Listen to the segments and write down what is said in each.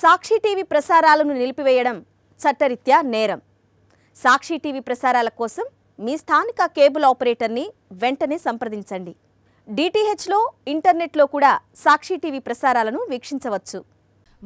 సాక్షి TV ప్రసారాలను నిలిపివేయడం చట్టరీత్యా నేరం. సాక్షి టీవీ ప్రసారాల కోసం మీ స్థానిక కేబుల్ ఆపరేటర్ని వెంటనే సంప్రదించండి. డిటిహెచ్లో, ఇంటర్నెట్లో కూడా సాక్షి టీవీ ప్రసారాలను వీక్షించవచ్చు.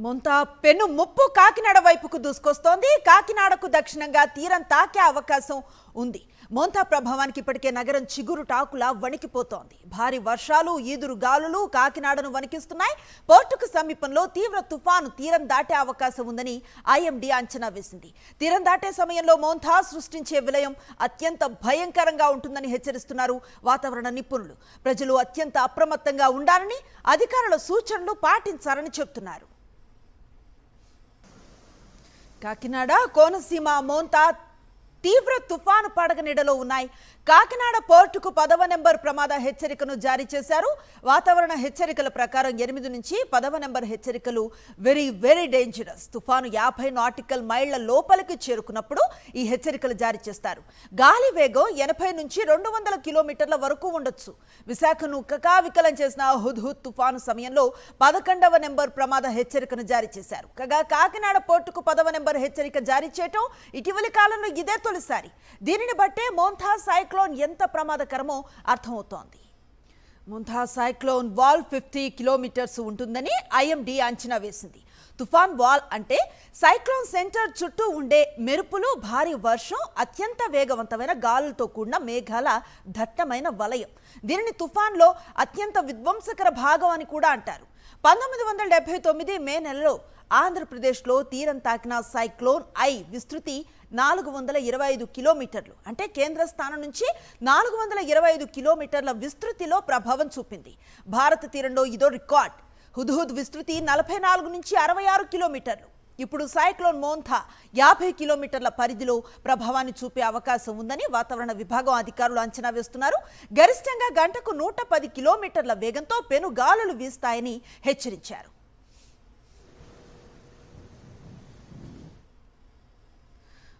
మొంతా పెను ముప్పు కాకినాడ వైపుకు దూసుకొస్తోంది. కాకినాడకు దక్షిణంగా తీరం తాకే అవకాశం ఉంది. మోంతా ప్రభావానికి ఇప్పటికే నగరం చిగురు టాకులా వణికిపోతోంది. భారీ వర్షాలు, ఈదురు గాలులు కాకినాడను వణికిస్తున్నాయి. పోర్టుకు సమీపంలో తీవ్ర తుఫాను తీరం దాటే అవకాశం ఉందని ఐఎండీ అంచనా వేసింది. తీరం దాటే సమయంలో మోంతా సృష్టించే విలయం అత్యంత భయంకరంగా ఉంటుందని హెచ్చరిస్తున్నారు వాతావరణ నిపుణులు. ప్రజలు అత్యంత అప్రమత్తంగా ఉండాలని, అధికారుల సూచనలు పాటించాలని చెబుతున్నారు. కాకినాడ, కోనసీమ మోంతా తీవ్ర తుఫాను పడగనిడలో ఉన్నాయి. కాకినాడ పోర్టుకు 10వ నెంబర్ ప్రమాద హెచ్చరికను జారీ చేశారు. వాతావరణ హెచ్చరికల ప్రకారం 8 నుంచి 10వ నెంబర్ హెచ్చరికలు వెరీ డేంజరస్. తుఫాను 50 నాటికల్ మైళ్ల లోపలికి చేరుకున్నప్పుడు ఈ హెచ్చరికలు జారీ చేస్తారు. గాలి వేగం 80 నుంచి 200 కిలోమీటర్ల వరకు ఉండొచ్చు. విశాఖను కకావికలం చేసిన హుద్హుద్ తుఫాను సమయంలో 11వ నెంబర్ ప్రమాద హెచ్చరికను జారీ చేశారు. కాగా కాకినాడ పోర్టుకు 10వ నెంబర్ హెచ్చరిక జారీ చేయటం ఇటీవలి కాలంలో ఇదే తొలిసారి. దీనిని బట్టే మోంతా సైక్లోన్ ఎంత ప్రమాదకరమో అర్థమవుతోంది. మోంతా సైక్లోన్ వాల్ 50 కిలోమీటర్స్ ఉంటుందని ఐఎండీ అంచనా వేసింది. తుఫాన్ వాల్ అంటే సైక్లోన్ సెంటర్ చుట్టూ ఉండే మెరుపులు, భారీ వర్షం, అత్యంత వేగవంతమైన గాలులతో కూడిన మేఘాల దట్టమైన వలయం. దీనిని తుఫాన్లో అత్యంత విధ్వంసకర భాగం అని కూడా అంటారు. 1979 మే నెలలో ఆంధ్రప్రదేశ్లో తీరం తాకిన సైక్లోన్ ఐ విస్తృతి 425 కిలోమీటర్లు, అంటే కేంద్ర స్థానం నుంచి 425 కిలోమీటర్ల విస్తృతిలో ప్రభావం చూపింది. భారత తీరంలో ఇదో రికార్డ్. హుద్హుద్ విస్తృతి 44 నుంచి 66 కిలోమీటర్లు. ఇప్పుడు సైక్లోన్ మోంతా 50 కిలోమీటర్ల పరిధిలో ప్రభావాన్ని చూపే అవకాశం ఉందని వాతావరణ విభాగం అధికారులు అంచనా వేస్తున్నారు. గరిష్టంగా గంటకు 110 కిలోమీటర్ల వేగంతో పెను గాలులు వీస్తాయని హెచ్చరించారు.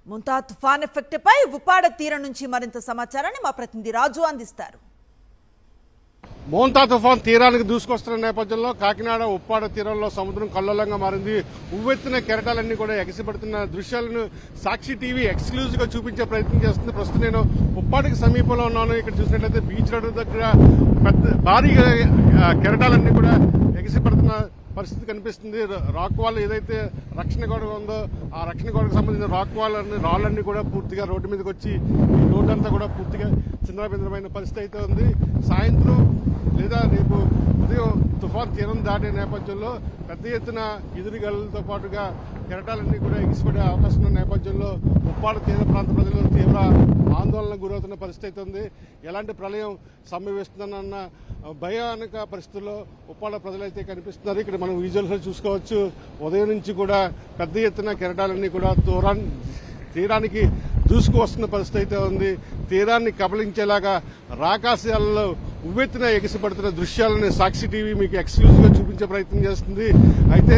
మోంతా తుఫాన్ ఎఫెక్ట్పై ఉప్పాడ తీరం నుంచి మరింత సమాచారాన్ని మా ప్రతినిధి రాజు అందిస్తారు. మోంతా తుఫాన్ తీరానికి దూసుకొస్తున్న నేపథ్యంలో కాకినాడ ఉప్పాడ తీరంలో సముద్రం కల్లోలంగా మారింది. ఉవ్వెత్తిన కెరటాలన్నీ కూడా ఎగసిపడుతున్న దృశ్యాలను సాక్షి టీవీ ఎక్స్క్లూజివ్ గా చూపించే ప్రయత్నం చేస్తుంది. ప్రస్తుతం నేను ఉప్పాడకి సమీపంలో ఉన్నాను. ఇక్కడ చూసినట్లయితే బీచ్ రోడ్డు దగ్గర భారీగా కెరటాలన్నీ కూడా ఎగసిపడుతున్న పరిస్థితి కనిపిస్తుంది. రాక్ వాల్ ఏదైతే రక్షణ గోడ ఉందో ఆ రక్షణ గోడకు సంబంధించిన రాక్ వాల్ రాళ్ళన్నీ కూడా పూర్తిగా రోడ్డు మీదకి వచ్చి ఈ రోడ్డు అంతా కూడా పూర్తిగా చిందరబిందరమైన పరిస్థితి అయితే ఉంది. సాయంత్రం లేదా రేపు ఉదయం తుఫాన్ తీరం దాటే నేపథ్యంలో పెద్ద ఎత్తున ఎదురుగాలులతో పాటుగా కెరటాలన్నీ కూడా ఎగిసిపడే అవకాశం ఉన్న నేపథ్యంలో ఉప్పాడ తీర ప్రాంత ప్రజలు తీవ్ర ఆందోళనకు గురవుతున్న పరిస్థితి అయితే ఉంది. ఎలాంటి ప్రళయం సంభవిస్తుందన్న భయానక పరిస్థితుల్లో ఉప్పాడ ప్రజలైతే కనిపిస్తున్నారు. ఇక్కడ మనం విజువల్స్ చూసుకోవచ్చు. ఉదయం నుంచి కూడా పెద్ద ఎత్తున కెరటాలన్నీ కూడా తీరానికి దూసుకు వస్తున్న పరిస్థితి అయితే ఉంది. తీరాన్ని కబలించేలాగా రాకాశాలలో ఉవ్వెత్తున ఎగిసిపడుతున్న దృశ్యాలను సాక్షి టీవీ మీకు ఎక్స్క్లూజివ్ గా చూపించే ప్రయత్నం చేస్తుంది. అయితే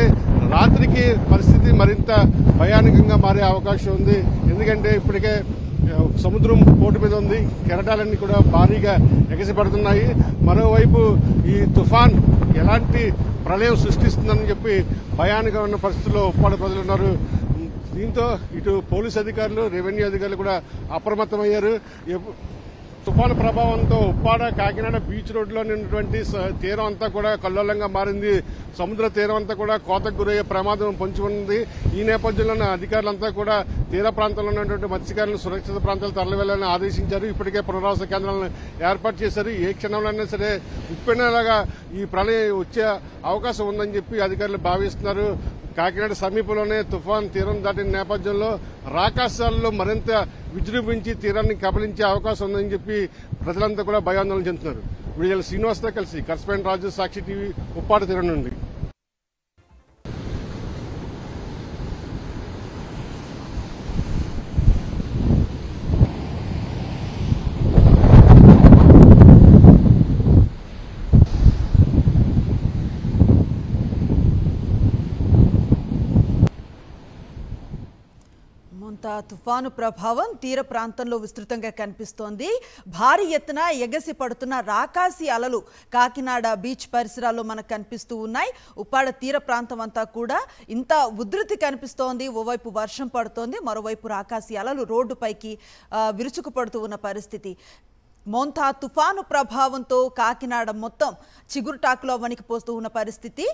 రాత్రికి పరిస్థితి మరింత భయానకంగా మారే అవకాశం ఉంది. ఎందుకంటే ఇప్పటికే సముద్రం పోటు మీద ఉంది. కెరటాలన్నీ కూడా భారీగా ఎగసిపడుతున్నాయి. మరోవైపు ఈ తుఫాన్ ఎలాంటి ప్రళయం సృష్టిస్తుందని చెప్పి భయానకంగా ఉన్న పరిస్థితుల్లో ఉప్పాడ ప్రజలు ఉన్నారు. దీంతో ఇటు పోలీసు అధికారులు, రెవెన్యూ అధికారులు కూడా అప్రమత్తమయ్యారు. తుఫాను ప్రభావంతో ఉప్పాడ, కాకినాడ బీచ్ రోడ్లో ఉన్నటువంటి తీరం అంతా కూడా కల్లోలంగా మారింది. సముద్ర తీరం అంతా కూడా కోతకు గురయ్యే ప్రమాదం పొంచి ఉంది. ఈ నేపథ్యంలో అధికారులంతా కూడా తీర ప్రాంతంలో ఉన్నటువంటి మత్స్యకారులను సురక్షిత ప్రాంతాలు తరలివెళ్లాలని ఆదేశించారు. ఇప్పటికే పునరావాస కేంద్రాలను ఏర్పాటు చేశారు. ఏ క్షణంలోనైనా సరే ఉప్పెనలాగా ఈ ప్రళయం వచ్చే అవకాశం ఉందని చెప్పి అధికారులు భావిస్తున్నారు. కాకినాడ సమీపంలోనే తుఫాన్ తీరం దాటిన నేపథ్యంలో రాకాశాలలో మరింత విజృంభించి తీరాన్ని కబలించే అవకాశం ఉందని చెప్పి ప్రజలంతా కూడా భయాందోళన చెందుతున్నారు. విడుదల శ్రీనివాస్తో కలిసి కరస్పాండెంట్ రాజు, సాక్షి టీవీ, ఉప్పాడ తీరం నుండి. మోంతా తుఫాను ప్రభావం తీర ప్రాంతంలో విస్తృతంగా కనిపిస్తోంది. భారీ ఎత్తున ఎగసి పడుతున్న రాకాసి అలలు కాకినాడ బీచ్ పరిసరాల్లో మనకు కనిపిస్తూ ఉన్నాయి. ఉప్పాడ తీర ప్రాంతం అంతా కూడా ఇంత ఉధృతి కనిపిస్తోంది. ఓవైపు వర్షం పడుతోంది, మరోవైపు రాకాసి అలలు రోడ్డుపైకి విరుచుకు పడుతూ ఉన్న పరిస్థితి. మోంతా తుఫాను ప్రభావంతో కాకినాడ మొత్తం చిగురుటాకులో వణికిపోతూ ఉన్న పరిస్థితి.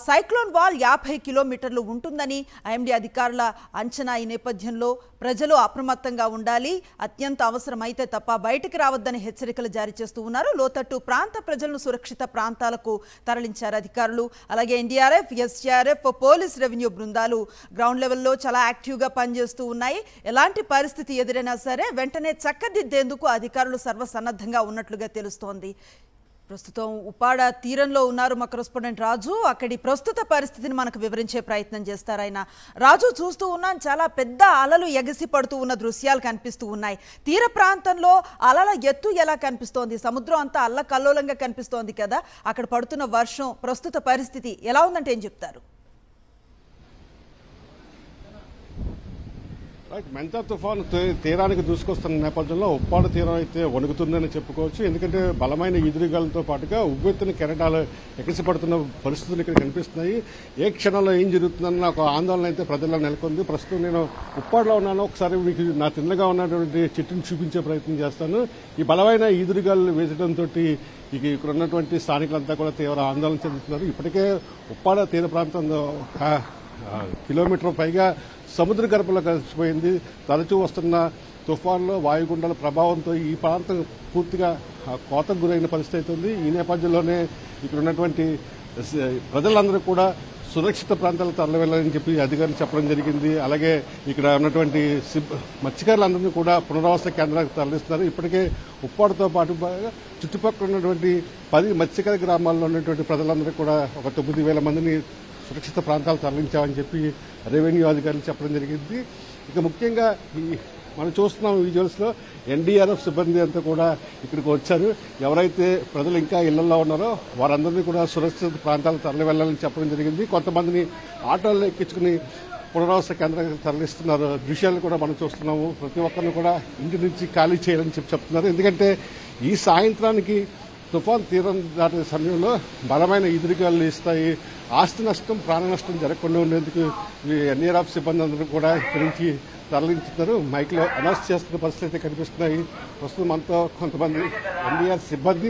సైక్లోన్ వాల్ 50 కిలోమీటర్లు ఉంటుందని ఐఎండీ అధికారుల అంచనా. ఈ నేపథ్యంలో ప్రజలు అప్రమత్తంగా ఉండాలి, అత్యంత అవసరమైతే తప్ప బయటికి రావద్దని హెచ్చరికలు జారీ చేస్తూ ఉన్నారు. లోతట్టు ప్రాంత ప్రజలను సురక్షిత ప్రాంతాలకు తరలించారు అధికారులు. అలాగే ఎన్డీఆర్ఎఫ్, ఎస్డీఆర్ఎఫ్, పోలీస్, రెవెన్యూ బృందాలు గ్రౌండ్ లెవెల్లో చాలా యాక్టివ్గా పనిచేస్తూ ఉన్నాయి. ఎలాంటి పరిస్థితి ఎదురైనా సరే వెంటనే చక్కదిద్దేందుకు అధికారులు సర్వసన్నద్ధంగా ఉన్నట్లుగా తెలుస్తోంది. ప్రస్తుతం ఉప్పాడ తీరంలో ఉన్నారు మా కరెస్పాండెంట్ రాజు. అక్కడి ప్రస్తుత పరిస్థితిని మనకు వివరించే ప్రయత్నం చేస్తారు ఆయన. రాజు, చూస్తూ ఉన్నాం చాలా పెద్ద అలలు ఎగసి పడుతూ ఉన్న దృశ్యాలు కనిపిస్తూ ఉన్నాయి. తీర ప్రాంతంలో అలల ఎత్తు ఎలా కనిపిస్తోంది? సముద్రం అంతా అల్లకల్లోలంగా కనిపిస్తోంది కదా, అక్కడ పడుతున్న వర్షం ప్రస్తుత పరిస్థితి ఎలా ఉందంటే ఏం చెప్తారు? మోంతా తుఫాను తీరానికి దూసుకొస్తున్న నేపథ్యంలో ఉప్పాడ తీరం అయితే వణుకుతుందని చెప్పుకోవచ్చు. ఎందుకంటే బలమైన ఈదురుగాలతో పాటుగా ఉవ్వెత్తున కెరటాలు ఎగిసిపడుతున్న పరిస్థితులు ఇక్కడ కనిపిస్తున్నాయి. ఏ క్షణంలో ఏం జరుగుతుందన్న ఒక ఆందోళన అయితే ప్రజల్లో నెలకొంది. ప్రస్తుతం నేను ఉప్పాడలో ఉన్నాను. ఒకసారి మీకు నా తిన్నగా ఉన్నటువంటి చెట్టును చూపించే ప్రయత్నం చేస్తాను. ఈ బలమైన ఈదురుగాలు వేసడంతో ఇక్కడ ఉన్నటువంటి స్థానికులంతా కూడా తీవ్ర ఆందోళన చెందుతున్నారు. ఇప్పటికే ఉప్పాడ తీర ప్రాంతంలో కిలోమీటర్ పైగా సముద్ర గర్భంలో కలిసిపోయింది. తరచూ వస్తున్న తుఫాన్లో వాయుగుండాల ప్రభావంతో ఈ ప్రాంతం పూర్తిగా కోతకు గురైన పరిస్థితి ఉంది. ఈ నేపథ్యంలోనే ఇక్కడ ఉన్నటువంటి ప్రజలందరూ కూడా సురక్షిత ప్రాంతాలకు తరలి వెళ్లాలని చెప్పి అధికారులు చెప్పడం జరిగింది. అలాగే ఇక్కడ ఉన్నటువంటి మత్స్యకారులందరినీ కూడా పునరావాస కేంద్రాలకు తరలిస్తున్నారు. ఇప్పటికే ఉప్పాడతో పాటు చుట్టుపక్కల ఉన్నటువంటి 10 మత్స్యకార గ్రామాల్లో ఉన్నటువంటి ప్రజలందరూ కూడా ఒక 9,000 మందిని సురక్షిత ప్రాంతాలు తరలించామని చెప్పి రెవెన్యూ అధికారులు చెప్పడం జరిగింది. ఇక ముఖ్యంగా మనం చూస్తున్నాం విజువల్స్ లో ఎన్డీఆర్ఎఫ్ సిబ్బంది అంతా కూడా ఇక్కడికి వచ్చారు. ఎవరైతే ప్రజలు ఇంకా ఇళ్లలో ఉన్నారో వారందరినీ కూడా సురక్షిత ప్రాంతాలకు తరలి వెళ్లాలని చెప్పడం జరిగింది. కొంతమందిని ఆటోల్లో ఎక్కించుకుని పునరావాస కేంద్రానికి తరలిస్తున్నారు. దృశ్యాలు కూడా మనం చూస్తున్నాము. ప్రతి ఒక్కరిని కూడా ఇంటి నుంచి ఖాళీ చేయాలని చెప్తున్నారు. ఎందుకంటే ఈ సాయంత్రానికి తుఫాన్ తీరం దాటే సమయంలో బలమైన ఎదురుగాలు ఇస్తాయి. ఆస్తి నష్టం, ప్రాణ నష్టం జరగకుండా ఉండేందుకు ఎన్డీఆర్ఎఫ్ సిబ్బంది అందరూ కూడా ఇక్కడి నుంచి తరలించుతున్నారు. మైక్లో అనౌన్స్ చేస్తున్న పరిస్థితి అయితే కనిపిస్తున్నాయి. ప్రస్తుతం మనతో కొంతమంది ఎన్డీఆర్ సిబ్బంది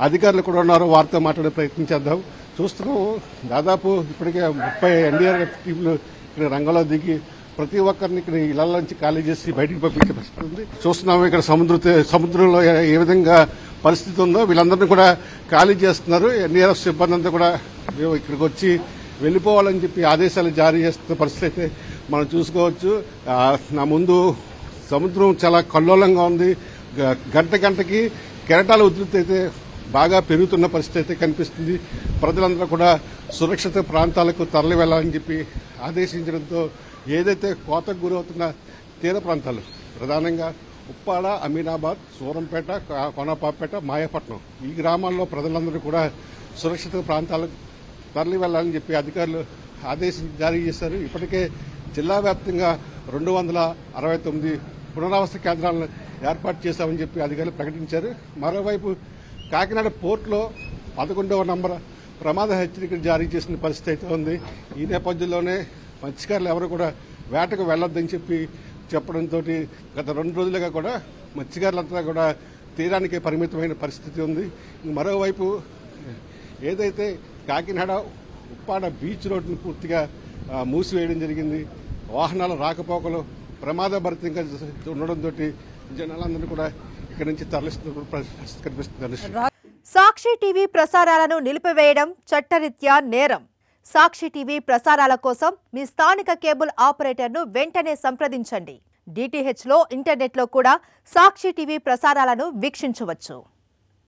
అధికారులు కూడా ఉన్నారు. వారితో మాట్లాడే ప్రయత్నం చేద్దాం. చూస్తున్నాము దాదాపు ఇప్పటికే 30 ఎన్డీఆర్ఎఫ్ టీంలు ఇక్కడ రంగంలో దిగి ప్రతి ఒక్కరిని ఇక్కడ ఇళ్ల నుంచి ఖాళీ చేసి బయటికి పంపించే పరిస్థితి ఉంది. చూస్తున్నాము ఇక్కడ సముద్రంలో ఏ విధంగా పరిస్థితి ఉందో వీళ్ళందరినీ కూడా ఖాళీ చేస్తున్నారు. ఎన్డీఆర్ఎఫ్ సిబ్బంది అంతా కూడా ఇక్కడికి వచ్చి వెళ్లిపోవాలని చెప్పి ఆదేశాలు జారీ చేస్తున్న పరిస్థితి అయితే మనం చూసుకోవచ్చు. నా ముందు సముద్రం చాలా కల్లోలంగా ఉంది. గంటకి కెరటాల ఉధృతి అయితే బాగా పెరుగుతున్న పరిస్థితి అయితే కనిపిస్తుంది. ప్రజలందరూ కూడా సురక్షిత ప్రాంతాలకు తరలి వెళ్లాలని చెప్పి ఆదేశించడంతో ఏదైతే కోతకు గురవుతున్న తీర ప్రాంతాలు ప్రధానంగా ఉప్పాడ, అమీనాబాద్, సూరంపేట, కోనపాపేట, మాయపట్నం ఈ గ్రామాల్లో ప్రజలందరూ కూడా సురక్షిత ప్రాంతాలకు తరలి వెళ్లాలని చెప్పి అధికారులు ఆదేశం జారీ చేశారు. ఇప్పటికే జిల్లా వ్యాప్తంగా 269 పునరావాస కేంద్రాలను ఏర్పాటు చేశామని చెప్పి అధికారులు ప్రకటించారు. మరోవైపు కాకినాడ పోర్టులో 11వ నంబర్ ప్రమాద హెచ్చరికలు జారీ చేసిన పరిస్థితి అయితే ఉంది. ఈ నేపథ్యంలోనే మత్స్యకారులు ఎవరు కూడా వేటకు వెళ్లొద్దని చెప్పి చెప్పడంతో గత 2 రోజులుగా కూడా మత్స్యకారులంతా కూడా తీరానికి పరిమితమైన పరిస్థితి ఉంది. మరోవైపు ఏదైతే కాకినాడ ఉప్పాడ బీచ్ రోడ్డును పూర్తిగా మూసివేయడం జరిగింది. వాహనాల రాకపోకలు ప్రమాదభరితంగా ఉండడంతో జనాలందరూ కూడా ఇక్కడి నుంచి తరలిస్తున్న పరిస్థితి కనిపిస్తుంది. సాక్షి టీవీ ప్రసారాలను నిలిపివేయడం చట్టరీత్యా నేరం. సాక్షి టీవీ ప్రసారాల కోసం మీ స్థానిక కేబుల్ ఆపరేటర్ను వెంటనే సంప్రదించండి. DTHలో ఇంటర్నెట్లో కూడా సాక్షి టీవీ ప్రసారాలను వీక్షించవచ్చు.